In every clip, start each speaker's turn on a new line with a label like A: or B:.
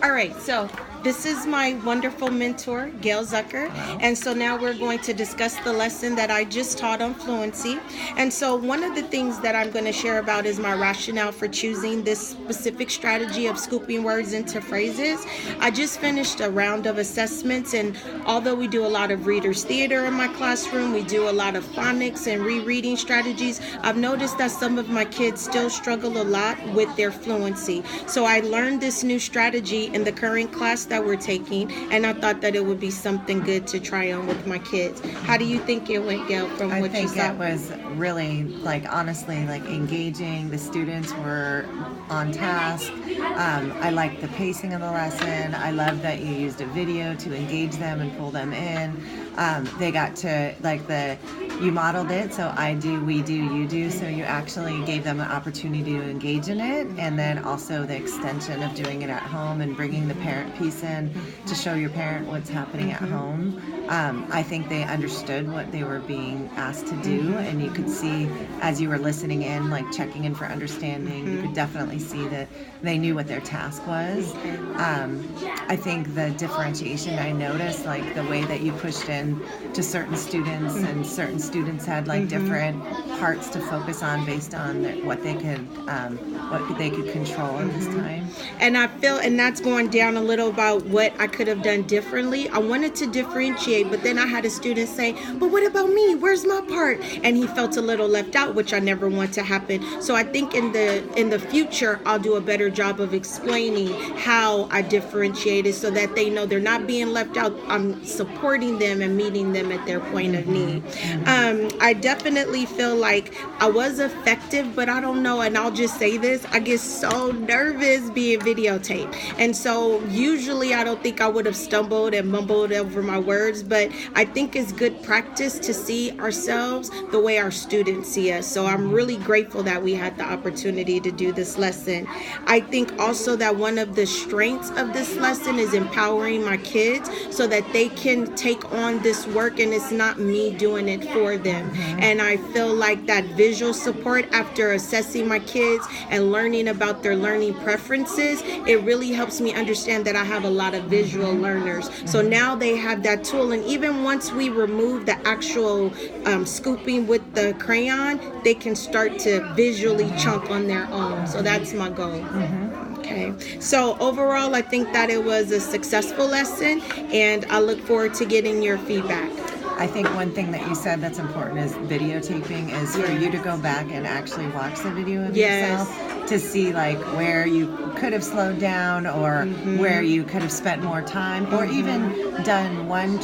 A: All right, so this is my wonderful mentor, Gail Zucker. And so now we're going to discuss the lesson that I just taught on fluency. And so one of the things that I'm going to share about is my rationale for choosing this specific strategy of scooping words into phrases. I just finished a round of assessments, and although we do a lot of readers theater in my classroom, we do a lot of phonics and rereading strategies, I've noticed that some of my kids still struggle a lot with their fluency. So I learned this new strategy in the current class that we're taking, and I thought that it would be something good to try on with my kids. How do you think it went, Gail, from what you saw?
B: I think it was really, honestly, engaging. The students were on task. I liked the pacing of the lesson. I love that you used a video to engage them and pull them in. They got to, you modeled it, so I do, we do, you do, so you actually gave them an opportunity to engage in it, and then also the extension of doing it at home and bringing the parent piece in to show your parent what's happening at home. I think they understood what they were being asked to do, and you could see as you were listening in, checking in for understanding, you could definitely see that they knew what their task was. I think the differentiation I noticed, the way that you pushed in to certain students, and certain students had different parts to focus on based on what they could control at this time.
A: And I feel, and that's going down a little about what I could have done differently. I wanted to differentiate, but then I had a student say, but what about me? Where's my part? And he felt a little left out, which I never want to happen. So I think in the future, I'll do a better job of explaining how I differentiated so that they know they're not being left out. I'm supporting them and meeting them at their point of need. I definitely feel like I was effective, but I don't know, and I'll just say this, I get so nervous being videotaped. And so usually I don't think I would have stumbled and mumbled over my words, but I think it's good practice to see ourselves the way our students see us. So I'm really grateful that we had the opportunity to do this lesson. I think also that one of the strengths of this lesson is empowering my kids so that they can take on this work and it's not me doing it for them. And I feel like that visual support after assessing my kids and learning about their learning preferences, it really helps me understand that I have a lot of visual learners. So now they have that tool, and even once we remove the actual scooping with the crayon, they can start to visually chunk on their own. So that's my goal. Okay, so overall, I think that it was a successful lesson, and I look forward to getting your feedback.
B: I think one thing that you said that's important is videotaping, is for you to go back and actually watch the video of yourself to see where you could have slowed down, or where you could have spent more time, or even done one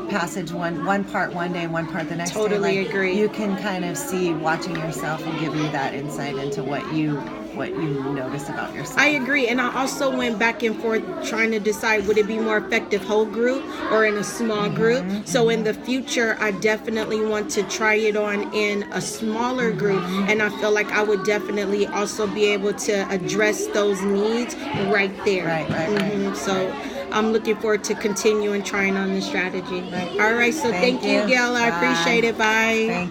B: passage, one part one day, one part the next day.
A: Totally agree.
B: You can kind of see, watching yourself will give you that insight into what you notice about yourself.
A: I agree, and I also went back and forth trying to decide, would it be more effective whole group or in a small group? So in the future, I definitely want to try it on in a smaller group, and I feel like I would definitely also be able to address those needs right there.
B: Right.
A: So I'm looking forward to continuing trying on this strategy.
B: Right.
A: All right, so thank you, Gail. I appreciate it. Bye.